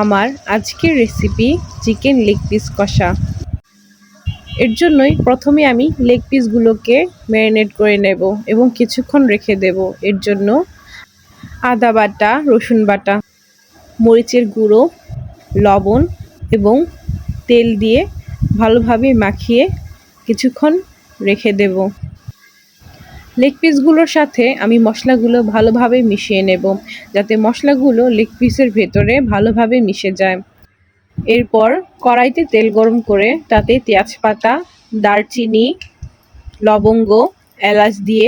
আমার আজকের recipe chicken leg piece কষা। এর জন্যই প্রথমে আমি লেগ পিসগুলোকে ম্যারিনেট করে নেব এবং কিছুক্ষণ রেখে দেব। এর জন্য আদা বাটা, রসুন বাটা, মরিচের গুঁড়ো, লবণ এবং তেল দিয়ে ভালোভাবে মাখিয়ে কিছুক্ষণ রেখে দেব। লেগ পিসগুলোর সাথে আমি মশলাগুলো ভালোভাবে মিশিয়ে নেব, যাতে মশলাগুলো লেগ পিসের ভেতরে ভালোভাবে মিশে যায়। এরপর কড়াইতে তেল গরম করে তাতে তেজপাতা, দারচিনি, লবঙ্গ, এলাচ দিয়ে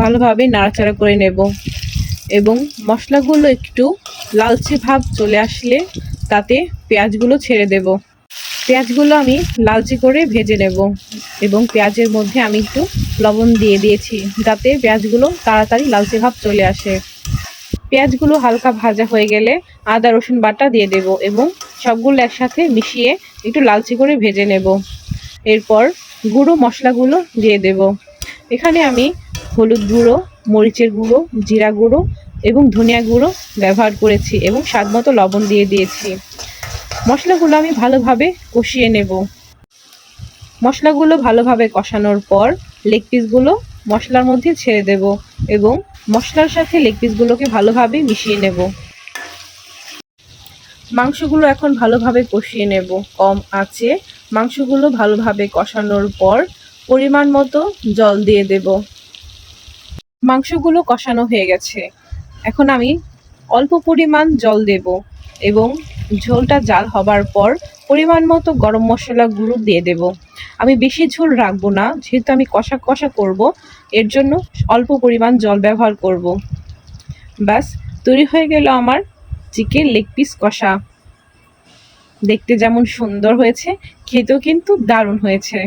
ভালোভাবে নাড়াচাড়া করে নেব এবং মশলাগুলো একটু লালচে ভাব চলে আসলে তাতে পেঁয়াজগুলো ছেড়ে দেব। পেঁয়াজগুলো আমি লালচে করে ভেজে নেব এবং পেঁয়াজের মধ্যে আমি একটু লবণ দিয়ে দিয়েছি, যাতে পেঁয়াজগুলো তাড়াতাড়ি লালচে ভাব চলে আসে। পেঁয়াজগুলো হালকা ভাজা হয়ে গেলে আদা রসুন বাটা দিয়ে দেব এবং সবগুলো একসাথে মিশিয়ে একটু লালচে করে ভেজে নেব। এরপর গুঁড়ো মশলাগুলো দিয়ে দেব। এখানে আমি হলুদ গুঁড়ো, মরিচের গুঁড়ো, জিরা গুঁড়ো এবং ধনিয়া গুঁড়ো ব্যবহার করেছি এবং স্বাদমতো লবণ দিয়ে দিয়েছি। মশলাগুলো আমি ভালোভাবে কষিয়ে নেব। মশলাগুলো ভালোভাবে কষানোর পর লেগ পিসগুলো মশলার মধ্যে ছেড়ে দেব এবং মশলার সাথে লেগ পিসগুলোকে ভালোভাবে মিশিয়ে নেব। মাংসগুলো এখন ভালোভাবে কষিয়ে নেব কম আঁচে। মাংসগুলো ভালোভাবে কষানোর পর পরিমাণ মতো জল দিয়ে দেব। মাংসগুলো কষানো হয়ে গেছে, এখন আমি অল্প পরিমাণ জল দেব এবং ঝোলটা জাল হবার পর পরিমাণ মতো গরম মশলা গুঁড়ো দিয়ে দেব। আমি বেশি ঝোল রাখবো না, যেহেতু আমি কষা কষা করব, এর জন্য অল্প পরিমাণ জল ব্যবহার করব। ব্যাস, তৈরি হয়ে গেল আমার চিকেন লেগ পিস কষা। দেখতে যেমন সুন্দর হয়েছে, খেতেও কিন্তু দারুণ হয়েছে।